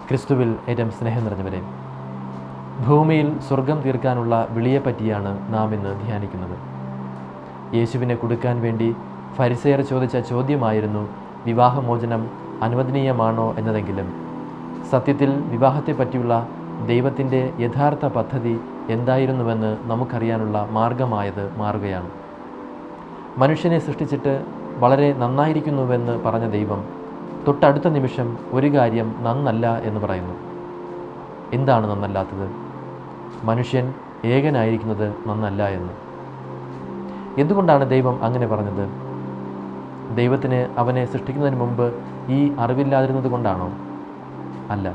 ക്രിസ്തുവിൽ ഏറ്റവും സ്നേഹം നിറഞ്ഞവരെ, ഭൂമിയിൽ സ്വർഗം തീർക്കാനുള്ള വിളിയെപ്പറ്റിയാണ് നാം ഇന്ന് ധ്യാനിക്കുന്നത്. യേശുവിനെ കൊടുക്കാൻ വേണ്ടി ഫരിസേയർ ചോദിച്ച ചോദ്യമായിരുന്നു വിവാഹമോചനം അനുവദനീയമാണോ എന്നതെങ്കിലും സത്യത്തിൽ വിവാഹത്തെപ്പറ്റിയുള്ള ദൈവത്തിൻ്റെ യഥാർത്ഥ പദ്ധതി എന്തായിരുന്നുവെന്ന് നമുക്കറിയാനുള്ള മാർഗമായത് മാറുകയാണ്. മനുഷ്യനെ സൃഷ്ടിച്ചിട്ട് വളരെ നന്നായിരിക്കുന്നുവെന്ന് പറഞ്ഞ ദൈവം തൊട്ടടുത്ത നിമിഷം ഒരു കാര്യം നന്നല്ല എന്ന് പറയുന്നു. എന്താണ് നന്നല്ലാത്തത്? മനുഷ്യൻ ഏകനായിരിക്കുന്നത് നന്നല്ല എന്ന്. എന്തുകൊണ്ടാണ് ദൈവം അങ്ങനെ പറഞ്ഞത്? ദൈവത്തിന് അവനെ സൃഷ്ടിക്കുന്നതിന് മുമ്പ് ഈ അറിവില്ലാതിരുന്നത് കൊണ്ടാണോ? അല്ല.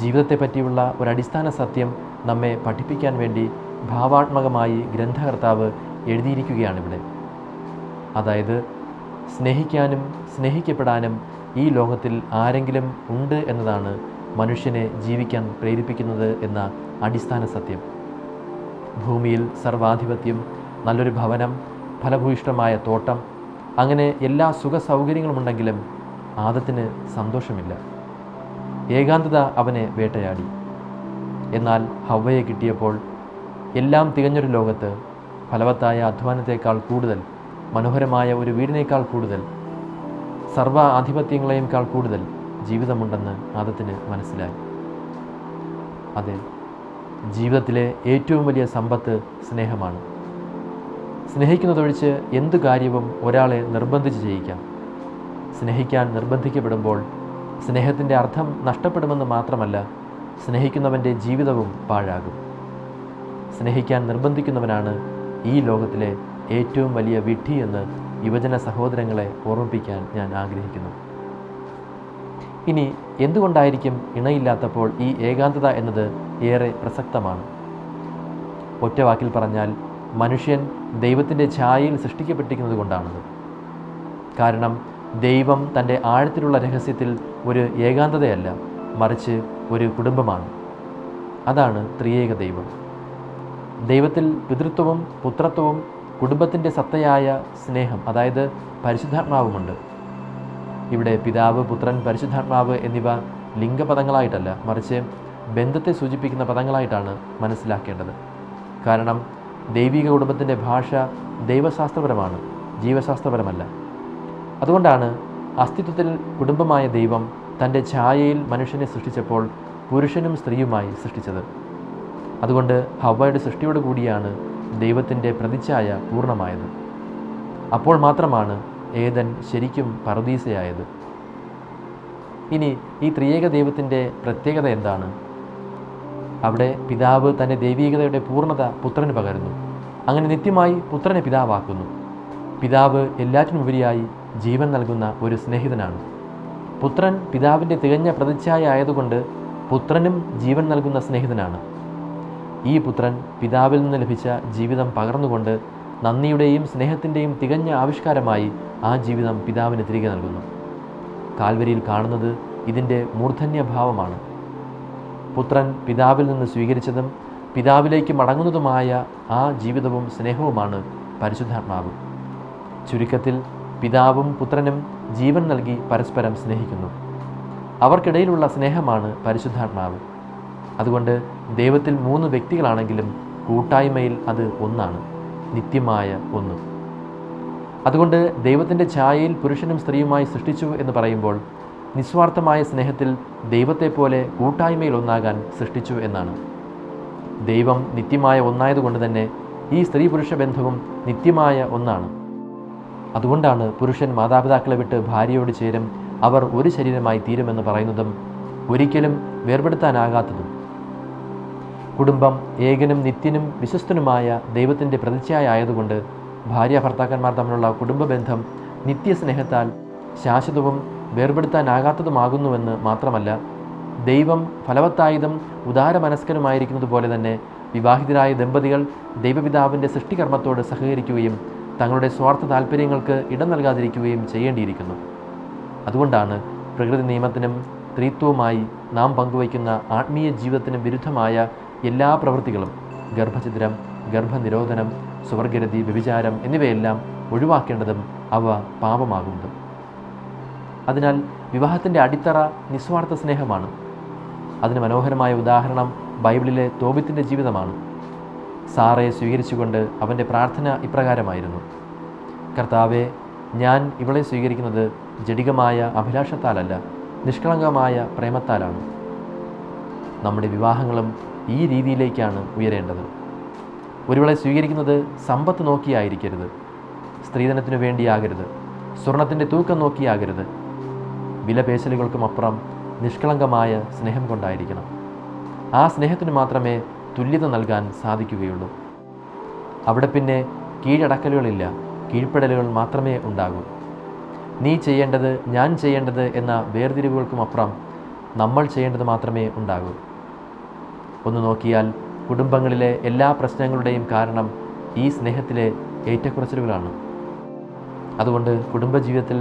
ജീവിതത്തെ പറ്റിയുള്ള ഒരടിസ്ഥാന സത്യം നമ്മെ പഠിപ്പിക്കാൻ വേണ്ടി ഭാവാത്മകമായി ഗ്രന്ഥകർത്താവ് എഴുതിയിരിക്കുകയാണിവിടെ. അതായത്, സ്നേഹിക്കാനും സ്നേഹിക്കപ്പെടാനും ഈ ലോകത്തിൽ ആരെങ്കിലും ഉണ്ട് എന്നതാണ് മനുഷ്യനെ ജീവിക്കാൻ പ്രേരിപ്പിക്കുന്നത് എന്ന അടിസ്ഥാന സത്യം. ഭൂമിയിൽ സർവാധിപത്യം, നല്ലൊരു ഭവനം, ഫലഭൂയിഷ്ഠമായ തോട്ടം, അങ്ങനെ എല്ലാ സുഖ സൗകര്യങ്ങളുമുണ്ടെങ്കിലും ആദത്തിന് സന്തോഷമില്ല. ഏകാന്തത അവനെ വേട്ടയാടി. എന്നാൽ ഹവ്വയെ കിട്ടിയപ്പോൾ എല്ലാം തികഞ്ഞൊരു ലോകത്ത് ഫലവത്തായ അധ്വാനത്തേക്കാൾ കൂടുതൽ, മനോഹരമായ ഒരു വീടിനേക്കാൾ കൂടുതൽ, സർവ്വ ആധിപത്യങ്ങളെയുംക്കാൾ കൂടുതൽ ജീവിതമുണ്ടെന്ന് ആദത്തിന് മനസ്സിലായി. അതെ, ജീവിതത്തിലെ ഏറ്റവും വലിയ സമ്പത്ത് സ്നേഹമാണ്. സ്നേഹിക്കുന്നതൊഴിച്ച് എന്തു കാര്യവും ഒരാളെ നിർബന്ധിച്ച് ചെയ്യിക്കാം. സ്നേഹിക്കാൻ നിർബന്ധിക്കപ്പെടുമ്പോൾ സ്നേഹത്തിൻ്റെ അർത്ഥം നഷ്ടപ്പെടുമെന്ന് മാത്രമല്ല, സ്നേഹിക്കുന്നവൻ്റെ ജീവിതവും പാഴാകും. സ്നേഹിക്കാൻ നിർബന്ധിക്കുന്നവനാണ് ഈ ലോകത്തിലെ ഏറ്റവും വലിയ വിഡ്ഢി എന്ന് യുവജന സഹോദരങ്ങളെ ഓർമ്മിപ്പിക്കാൻ ഞാൻ ആഗ്രഹിക്കുന്നു. ഇനി എന്തുകൊണ്ടായിരിക്കും ഇണയില്ലാത്തപ്പോൾ ഈ ഏകാന്തത എന്നത് ഏറെ പ്രസക്തമാണ്? ഒറ്റ വാക്കിൽ പറഞ്ഞാൽ, മനുഷ്യൻ ദൈവത്തിൻ്റെ ഛായയിൽ സൃഷ്ടിക്കപ്പെട്ടിരിക്കുന്നത് കൊണ്ടാണത്. കാരണം ദൈവം തൻ്റെ ആഴത്തിലുള്ള രഹസ്യത്തിൽ ഒരു ഏകാന്തതയല്ല, മറിച്ച് ഒരു കുടുംബമാണ്. അതാണ് ത്രിയേക ദൈവം. ദൈവത്തിൽ പിതൃത്വവും പുത്രത്വവും കുടുംബത്തിൻ്റെ സത്തയായ സ്നേഹം, അതായത് പരിശുദ്ധാത്മാവുമുണ്ട്. ഇവിടെ പിതാവ്, പുത്രൻ, പരിശുദ്ധാത്മാവ് എന്നിവ ലിംഗപദങ്ങളായിട്ടല്ല, മറിച്ച് ബന്ധത്തെ സൂചിപ്പിക്കുന്ന പദങ്ങളായിട്ടാണ് മനസ്സിലാക്കേണ്ടത്. കാരണം ദൈവിക കുടുംബത്തിൻ്റെ ഭാഷ ദൈവശാസ്ത്രപരമാണ്, ജീവശാസ്ത്രപരമല്ല. അതുകൊണ്ടാണ് അസ്തിത്വത്തിൽ കുടുംബമായ ദൈവം തൻ്റെ ഛായയിൽ മനുഷ്യനെ സൃഷ്ടിച്ചപ്പോൾ പുരുഷനും സ്ത്രീയുമായി സൃഷ്ടിച്ചത്. അതുകൊണ്ട് ഹവ്വയുടെ സൃഷ്ടിയോട് കൂടിയാണ് ദൈവത്തിൻ്റെ പ്രതിച്ഛായ പൂർണ്ണമായത്. അപ്പോൾ മാത്രമാണ് ഏദൻ ശരിക്കും പറുദീസയായത്. ഇനി ഈ ത്രിയേക ദൈവത്തിൻ്റെ പ്രത്യേകത എന്താണ്? അവിടെ പിതാവ് തൻ്റെ ദൈവീകതയുടെ പൂർണ്ണത പുത്രന് പകരുന്നു. അങ്ങനെ നിത്യമായി പുത്രനെ പിതാവാക്കുന്നു. പിതാവ് എല്ലാറ്റിനുപരിയായി ജീവൻ നൽകുന്ന ഒരു സ്നേഹിതനാണ്. പുത്രൻ പിതാവിൻ്റെ തികഞ്ഞ പ്രതിച്ഛായ ആയതുകൊണ്ട് പുത്രനും ജീവൻ നൽകുന്ന സ്നേഹിതനാണ്. ഈ പുത്രൻ പിതാവിൽ നിന്ന് ലഭിച്ച ജീവിതം പകർന്നുകൊണ്ട് നന്ദിയുടെയും സ്നേഹത്തിൻ്റെയും തികഞ്ഞ ആവിഷ്കാരമായി ആ ജീവിതം പിതാവിന് തിരികെ നൽകുന്നു. കാൽവരിയിൽ കാണുന്നത് ഇതിൻ്റെ മൂർധന്യഭാവമാണ്. പുത്രൻ പിതാവിൽ നിന്ന് സ്വീകരിച്ചതും പിതാവിലേക്ക് മടങ്ങുന്നതുമായ ആ ജീവിതവും സ്നേഹവുമാണ് പരിശുദ്ധാത്മാവ്. ചുരുക്കത്തിൽ, പിതാവും പുത്രനും ജീവൻ നൽകി പരസ്പരം സ്നേഹിക്കുന്നു. അവർക്കിടയിലുള്ള സ്നേഹമാണ് പരിശുദ്ധാത്മാവ്. അതുകൊണ്ട് ദൈവത്തിൽ 3 വ്യക്തികളാണെങ്കിലും കൂട്ടായ്മയിൽ അത് ഒന്നാണ്, നിത്യമായ ഒന്ന്. അതുകൊണ്ട് ദൈവത്തിൻ്റെ ഛായയിൽ പുരുഷനും സ്ത്രീയുമായി സൃഷ്ടിച്ചു എന്ന് പറയുമ്പോൾ നിസ്വാർത്ഥമായ സ്നേഹത്തിൽ ദൈവത്തെപ്പോലെ കൂട്ടായ്മയിൽ ഒന്നാകാൻ സൃഷ്ടിച്ചു എന്നാണ്. ദൈവം നിത്യമായ ഒന്നായതുകൊണ്ട് തന്നെ ഈ സ്ത്രീ പുരുഷ ബന്ധവും നിത്യമായ ഒന്നാണ്. അതുകൊണ്ടാണ് പുരുഷൻ മാതാപിതാക്കളെ വിട്ട് ഭാര്യയോട് ചേരും, അവർ ഒരു ശരീരമായി തീരുമെന്ന് പറയുന്നതും ഒരിക്കലും വേർപെടുത്താനാകാത്തതും. കുടുംബം ഏകനും നിത്യനും വിശ്വസ്തനുമായ ദൈവത്തിൻ്റെ പ്രതിച്ഛായ ആയതുകൊണ്ട് ഭാര്യ ഭർത്താക്കന്മാർ തമ്മിലുള്ള കുടുംബ ബന്ധം നിത്യസ്നേഹത്താൽ ശാശ്വതവും വേർപെടുത്താനാകാത്തതുമാകുന്നുവെന്ന് മാത്രമല്ല, ദൈവം ഫലവത്തായതും ഉദാരമനസ്കനുമായിരിക്കുന്നത് പോലെ തന്നെ വിവാഹിതരായ ദമ്പതികൾ ദൈവപിതാവിൻ്റെ സൃഷ്ടികർമ്മത്തോട് സഹകരിക്കുകയും തങ്ങളുടെ സ്വാർത്ഥ താല്പര്യങ്ങൾക്ക് ഇടം നൽകാതിരിക്കുകയും ചെയ്യേണ്ടിയിരിക്കുന്നു. അതുകൊണ്ടാണ് പ്രകൃതി നിയമത്തിനും സ്ത്രീത്വവുമായി നാം പങ്കുവയ്ക്കുന്ന ആത്മീയ ജീവിതത്തിനും വിരുദ്ധമായ എല്ലാ പ്രവൃത്തികളും, ഗർഭഛിദ്രം, ഗർഭനിരോധനം, സ്വർഗരതി, വ്യഭിചാരം എന്നിവയെല്ലാം ഒഴിവാക്കേണ്ടതും അവ പാപമാകുന്നതും. അതിനാൽ വിവാഹത്തിൻ്റെ അടിത്തറ നിസ്വാർത്ഥ സ്നേഹമാണ്. അതിന് മനോഹരമായ ഉദാഹരണം ബൈബിളിലെ തോബിത്തിൻ്റെ ജീവിതമാണ്. സാറയെ സ്വീകരിച്ചുകൊണ്ട് അവൻ്റെ പ്രാർത്ഥന ഇപ്രകാരമായിരുന്നു: കർത്താവേ, ഞാൻ ഇവളെ സ്വീകരിക്കുന്നത് ജഡികമായ അഭിലാഷത്താലല്ല, നിഷ്കളങ്കമായ പ്രേമത്താലാണ്. നമ്മുടെ വിവാഹങ്ങളും ഈ രീതിയിലേക്കാണ് ഉയരേണ്ടത്. ഒരുവളെ സ്വീകരിക്കുന്നത് സമ്പത്ത് നോക്കിയായിരിക്കരുത്, സ്ത്രീധനത്തിനു വേണ്ടിയാകരുത്, സ്വർണത്തിൻ്റെ തൂക്കം നോക്കിയാകരുത്. വിലപേശലുകൾക്കുമപ്പുറം നിഷ്കളങ്കമായ സ്നേഹം കൊണ്ടായിരിക്കണം. ആ സ്നേഹത്തിന് മാത്രമേ തുല്യത നൽകാൻ സാധിക്കുകയുള്ളൂ. അവിടെ പിന്നെ കീഴടക്കലുകളില്ല, കീഴ്പ്പെടലുകൾ മാത്രമേ ഉണ്ടാകൂ. നീ ചെയ്യേണ്ടത്, ഞാൻ ചെയ്യേണ്ടത് എന്ന വേർതിരിവുകൾക്കുമപ്പുറം നമ്മൾ ചെയ്യേണ്ടത് മാത്രമേ ഉണ്ടാകൂ. ഒന്ന് നോക്കിയാൽ കുടുംബങ്ങളിലെ എല്ലാ പ്രശ്നങ്ങളുടെയും കാരണം ഈ സ്നേഹത്തിലെ ഏറ്റക്കുറച്ചിലുകളാണ്. അതുകൊണ്ട് കുടുംബജീവിതത്തിൽ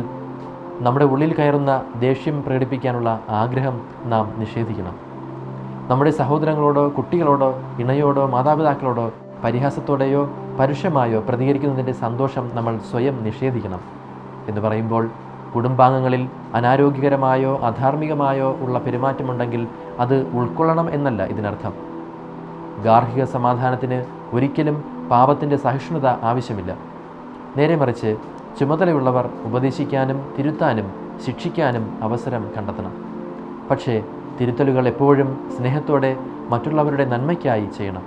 നമ്മുടെ ഉള്ളിൽ കയറുന്ന ദേഷ്യം പ്രകടിപ്പിക്കാനുള്ള ആഗ്രഹം നാം നിഷേധിക്കണം. നമ്മുടെ സഹോദരങ്ങളോടോ, കുട്ടികളോടോ, ഇണയോടോ, മാതാപിതാക്കളോടോ പരിഹാസത്തോടെയോ പരുഷമായോ പ്രതികരിക്കുന്നതിൻ്റെ സന്തോഷം നമ്മൾ സ്വയം നിഷേധിക്കണം. എന്ന് പറയുമ്പോൾ കുടുംബാംഗങ്ങളിൽ അനാരോഗ്യകരമായോ അധാർമികമായോ ഉള്ള പെരുമാറ്റമുണ്ടെങ്കിൽ അത് ഉൾക്കൊള്ളണം എന്നല്ല ഇതിനർത്ഥം. ഗാർഹിക സമാധാനത്തിന് ഒരിക്കലും പാപത്തിൻ്റെ സഹിഷ്ണുത ആവശ്യമില്ല. നേരെ മറിച്ച് ചുമതലയുള്ളവർ ഉപദേശിക്കാനും തിരുത്താനും ശിക്ഷിക്കാനും അവസരം കണ്ടെത്തണം. പക്ഷേ തിരുത്തലുകൾ എപ്പോഴും സ്നേഹത്തോടെ മറ്റുള്ളവരുടെ നന്മയ്ക്കായി ചെയ്യണം.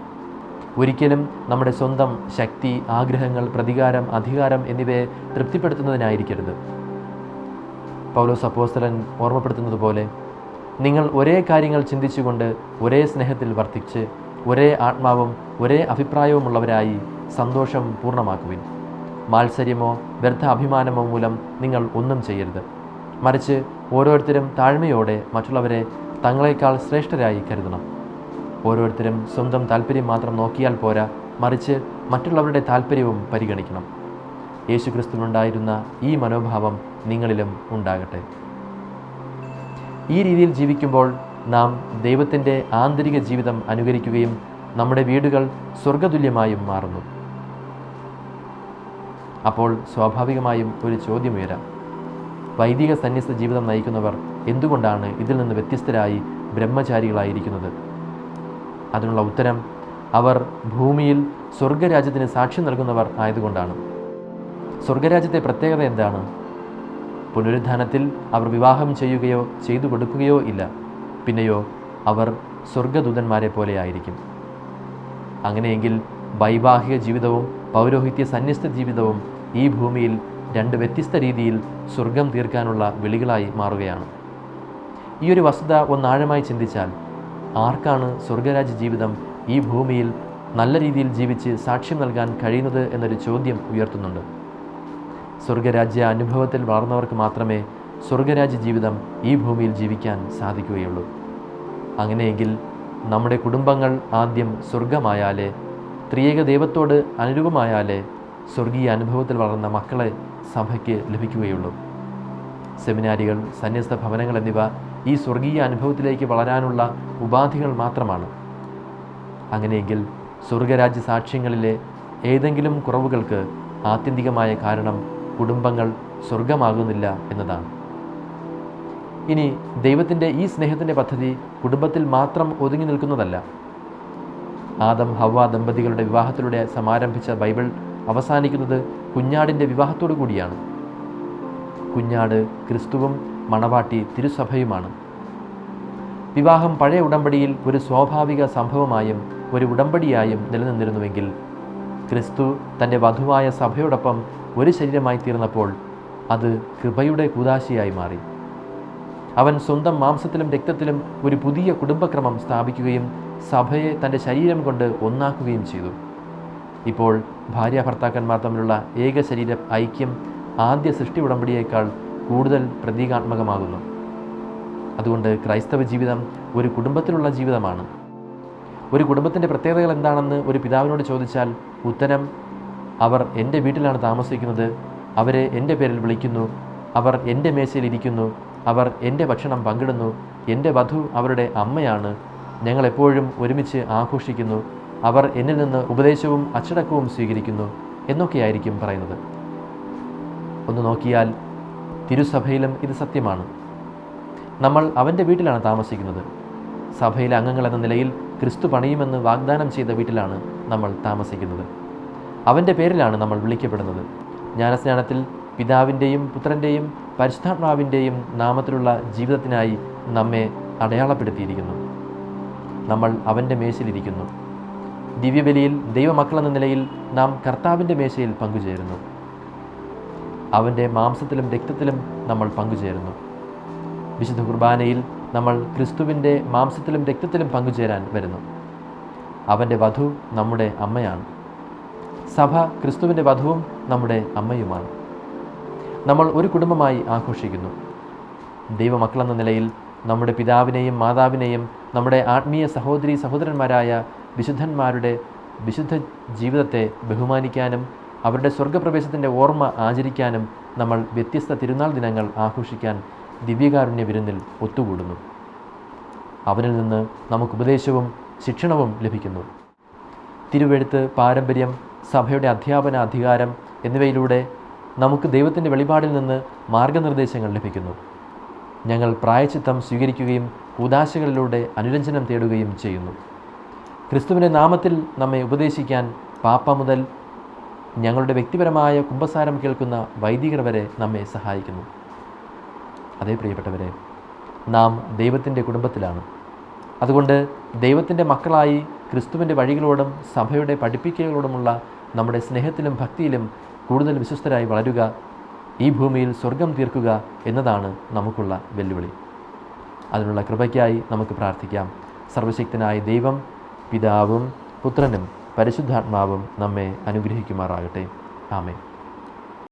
ഒരിക്കലും നമ്മുടെ സ്വന്തം ശക്തി, ആഗ്രഹങ്ങൾ, പ്രതികാരം, അധികാരം എന്നിവയെ തൃപ്തിപ്പെടുത്തുന്നതിനായിരിക്കരുത്. പൗലോസ് അപ്പോസ്തലൻ ഓർമ്മപ്പെടുത്തുന്നത് പോലെ, നിങ്ങൾ ഒരേ കാര്യങ്ങൾ ചിന്തിച്ചുകൊണ്ട് ഒരേ സ്നേഹത്തിൽ വർത്തിച്ച് ഒരേ ആത്മാവും ഒരേ അഭിപ്രായവുമുള്ളവരായി സന്തോഷം പൂർണ്ണമാക്കുവിൻ. മാത്സര്യമോ വ്യർത്ഥ അഭിമാനമോ മൂലം നിങ്ങൾ ഒന്നും ചെയ്യരുത്. മറിച്ച് ഓരോരുത്തരും താഴ്മയോടെ മറ്റുള്ളവരെ തങ്ങളെക്കാൾ ശ്രേഷ്ഠരായി കരുതണം. ഓരോരുത്തരും സ്വന്തം താല്പര്യം മാത്രം നോക്കിയാൽ പോരാ, മറിച്ച് മറ്റുള്ളവരുടെ താല്പര്യവും പരിഗണിക്കണം. യേശുക്രിസ്തുവിനുണ്ടായിരുന്ന ഈ മനോഭാവം നിങ്ങളിലും ഉണ്ടാകട്ടെ. ഈ രീതിയിൽ ജീവിക്കുമ്പോൾ നാം ദൈവത്തിൻ്റെ ആന്തരിക ജീവിതം അനുകരിക്കുകയും നമ്മുടെ വീടുകൾ സ്വർഗതുല്യമായും മാറുന്നു. അപ്പോൾ സ്വാഭാവികമായും ഒരു ചോദ്യം ഉയരാം: വൈദിക സന്യസ്ത ജീവിതം നയിക്കുന്നവർ എന്തുകൊണ്ടാണ് ഇതിൽ നിന്ന് വ്യത്യസ്തരായി ബ്രഹ്മചാരികളായിരിക്കുന്നത്? അതിനുള്ള ഉത്തരം, അവർ ഭൂമിയിൽ സ്വർഗരാജ്യത്തിന് സാക്ഷ്യം നൽകുന്നവർ ആയതുകൊണ്ടാണ്. സ്വർഗരാജ്യത്തെ പ്രത്യേകത എന്താണ്? പുനരുത്ഥാനത്തിൽ അവർ വിവാഹം ചെയ്യുകയോ ചെയ്തു കൊടുക്കുകയോ ഇല്ല. പിന്നെയോ അവർ സ്വർഗദൂതന്മാരെ പോലെ ആയിരിക്കും. അങ്ങനെയെങ്കിൽ വൈവാഹിക ജീവിതവും പൗരോഹിത്യ സന്യസ്ത ജീവിതവും ഈ ഭൂമിയിൽ രണ്ട് വ്യത്യസ്ത രീതിയിൽ സ്വർഗം തീർക്കാനുള്ള വിളികളായി മാറുകയാണ്. ഈ ഒരു വസ്തുത ഒന്നാഴമായി ചിന്തിച്ചാൽ ആർക്കാണ് സ്വർഗരാജ്യ ജീവിതം ഈ ഭൂമിയിൽ നല്ല രീതിയിൽ ജീവിച്ച് സാക്ഷ്യം നൽകാൻ കഴിയുന്നത് എന്നൊരു ചോദ്യം ഉയർത്തുന്നുണ്ട്. സ്വർഗരാജ്യ അനുഭവത്തിൽ വളർന്നവർക്ക് മാത്രമേ സ്വർഗരാജ്യ ജീവിതം ഈ ഭൂമിയിൽ ജീവിക്കാൻ സാധിക്കുകയുള്ളൂ. അങ്ങനെയെങ്കിൽ നമ്മുടെ കുടുംബങ്ങൾ ആദ്യം സ്വർഗമായാലേ, ത്രിയേക ദൈവത്തോട് അനുരൂപമായാലേ സ്വർഗീയ അനുഭവത്തിൽ വളർന്ന മക്കളെ സഭയ്ക്ക് ലഭിക്കുകയുള്ളൂ. സെമിനാരികൾ, സന്യസ്ത ഭവനങ്ങൾ എന്നിവ ഈ സ്വർഗീയ അനുഭവത്തിലേക്ക് വളരാനുള്ള ഉപാധികൾ മാത്രമാണ്. അങ്ങനെയെങ്കിൽ സ്വർഗരാജ്യ സാക്ഷ്യങ്ങളിലെ ഏതെങ്കിലും കുറവുകൾക്ക് ആത്യന്തികമായ കാരണം കുടുംബങ്ങൾ സ്വർഗമാകുന്നില്ല എന്നതാണ്. ഇനി ദൈവത്തിൻ്റെ ഈ സ്നേഹത്തിൻ്റെ പദ്ധതി കുടുംബത്തിൽ മാത്രം ഒതുങ്ങി നിൽക്കുന്നതല്ല. ആദം ഹവ്വ ദമ്പതികളുടെ വിവാഹത്തിലൂടെ സമാരംഭിച്ച ബൈബിൾ അവസാനിക്കുന്നത് കുഞ്ഞാടിൻ്റെ വിവാഹത്തോടു കൂടിയാണ്. കുഞ്ഞാട് ക്രിസ്തുവും മണവാട്ടി തിരുസഭയുമാണ്. വിവാഹം പഴയ ഉടമ്പടിയിൽ ഒരു സ്വാഭാവിക സംഭവമായും ഒരു ഉടമ്പടിയായും നിലനിന്നിരുന്നുവെങ്കിൽ ക്രിസ്തു തൻ്റെ വധുവായ സഭയോടൊപ്പം ഒരു ശരീരമായി തീർന്നപ്പോൾ അത് കൃപയുടെ കൂദാശയായി മാറി. അവൻ സ്വന്തം മാംസത്തിലും രക്തത്തിലും ഒരു പുതിയ കുടുംബക്രമം സ്ഥാപിക്കുകയും സഭയെ തൻ്റെ ശരീരം കൊണ്ട് ഒന്നാക്കുകയും ചെയ്തു. ഇപ്പോൾ ഭാര്യ ഭർത്താക്കന്മാർ തമ്മിലുള്ള ഏക ശരീര ഐക്യം ആദ്യ സൃഷ്ടി ഉടമ്പടിയേക്കാൾ കൂടുതൽ പ്രതീകാത്മകമാകുന്നു. അതുകൊണ്ട് ക്രൈസ്തവ ജീവിതം ഒരു കുടുംബത്തിലുള്ള ജീവിതമാണ്. ഒരു കുടുംബത്തിൻ്റെ പ്രത്യേകതകൾ എന്താണെന്ന് ഒരു പിതാവിനോട് ചോദിച്ചാൽ ഉത്തരം, അവർ എൻ്റെ വീട്ടിലാണ് താമസിക്കുന്നത്, അവരെ എൻ്റെ പേരിൽ വിളിക്കുന്നു, അവർ എൻ്റെ മേശയിൽ ഇരിക്കുന്നു, അവർ എൻ്റെ ഭക്ഷണം പങ്കിടുന്നു, എൻ്റെ വധു അവരുടെ അമ്മയാണ്, ഞങ്ങൾ എപ്പോഴും ഒരുമിച്ച് ആഘോഷിക്കുന്നു, അവർ എന്നിൽ നിന്ന് ഉപദേശവും അച്ചടക്കവും സ്വീകരിക്കുന്നു എന്നൊക്കെയായിരിക്കും പറയുന്നത്. ഒന്ന് നോക്കിയാൽ തിരുസഭയിലും ഇത് സത്യമാണ്. നമ്മൾ അവൻ്റെ വീട്ടിലാണ് താമസിക്കുന്നത്. സഭയിലെ അംഗങ്ങൾ എന്ന നിലയിൽ ക്രിസ്തു പണിയുമെന്ന് വാഗ്ദാനം ചെയ്ത വീട്ടിലാണ് നമ്മൾ താമസിക്കുന്നത്. അവൻ്റെ പേരിലാണ് നമ്മൾ വിളിക്കപ്പെടുന്നത്. ജ്ഞാനസ്നാനത്തിൽ പിതാവിൻ്റെയും പുത്രൻ്റെയും പരിശുദ്ധാത്മാവിൻ്റെയും നാമത്തിലുള്ള ജീവിതത്തിനായി നമ്മെ അടയാളപ്പെടുത്തിയിരിക്കുന്നു. നമ്മൾ അവൻ്റെ മേശയിലിരിക്കുന്നു. ദിവ്യബലിയിൽ ദൈവമക്കളെന്ന നിലയിൽ നാം കർത്താവിൻ്റെ മേശയിൽ പങ്കുചേരുന്നു. അവൻ്റെ മാംസത്തിലും രക്തത്തിലും നമ്മൾ പങ്കുചേരുന്നു. വിശുദ്ധ കുർബാനയിൽ നമ്മൾ ക്രിസ്തുവിൻ്റെ മാംസത്തിലും രക്തത്തിലും പങ്കുചേരാൻ വരുന്നു. അവൻ്റെ വധു നമ്മുടെ അമ്മയാണ്. സഭ ക്രിസ്തുവിൻ്റെ വധുവും നമ്മുടെ അമ്മയുമാണ്. നമ്മൾ ഒരു കുടുംബമായി ആഘോഷിക്കുന്നു. ദൈവമക്കളെന്ന നിലയിൽ നമ്മുടെ പിതാവിനെയും മാതാവിനെയും നമ്മുടെ ആത്മീയ സഹോദരീ സഹോദരന്മാരായ വിശുദ്ധന്മാരുടെ വിശുദ്ധ ജീവിതത്തെ ബഹുമാനിക്കാനും അവരുടെ സ്വർഗപ്രവേശത്തിൻ്റെ ഓർമ്മ ആചരിക്കാനും നമ്മൾ വ്യത്യസ്ത തിരുനാൾ ദിനങ്ങൾ ആഘോഷിക്കാൻ ദിവ്യകാരുണ്യ വിരുന്നിൽ ഒത്തുകൂടുന്നു. അവനിൽ നിന്ന് നമുക്ക് ഉപദേശവും ശിക്ഷണവും ലഭിക്കുന്നു. തിരുവെഴുത്ത്, പാരമ്പര്യം, സഭയുടെ അധ്യാപന അധികാരം എന്നിവയിലൂടെ നമുക്ക് ദൈവത്തിൻ്റെ വെളിപാടിൽ നിന്ന് മാർഗനിർദ്ദേശങ്ങൾ ലഭിക്കുന്നു. ഞങ്ങൾ പ്രായശ്ചിത്തം സ്വീകരിക്കുകയും കൂദാശകളിലൂടെ അനുരഞ്ജനം തേടുകയും ചെയ്യുന്നു. ക്രിസ്തുവിൻ്റെ നാമത്തിൽ നമ്മെ ഉപദേശിക്കാൻ പാപ്പ മുതൽ ഞങ്ങളുടെ വ്യക്തിപരമായ കുമ്പസാരം കേൾക്കുന്ന വൈദികർ വരെ നമ്മെ സഹായിക്കുന്നു. അതേ പ്രിയപ്പെട്ടവരെ, നാം ദൈവത്തിൻ്റെ കുടുംബത്തിലാണ്. അതുകൊണ്ട് ദൈവത്തിൻ്റെ മക്കളായി ക്രിസ്തുവിൻ്റെ വഴികളോടും സഭയുടെ പഠിപ്പിക്കലുകളോടുമുള്ള നമ്മുടെ സ്നേഹത്തിലും ഭക്തിയിലും കൂടുതൽ വിശ്വസ്തരായി വളരുക, ഈ ഭൂമിയിൽ സ്വർഗം തീർക്കുക എന്നതാണ് നമുക്കുള്ള വെല്ലുവിളി. അതിനുള്ള കൃപയ്ക്കായി നമുക്ക് പ്രാർത്ഥിക്കാം. സർവശക്തനായ ദൈവം, പിതാവും പുത്രനും പരിശുദ്ധാത്മാവും നമ്മെ അനുഗ്രഹിക്കുമാറാകട്ടെ. ആമേൻ.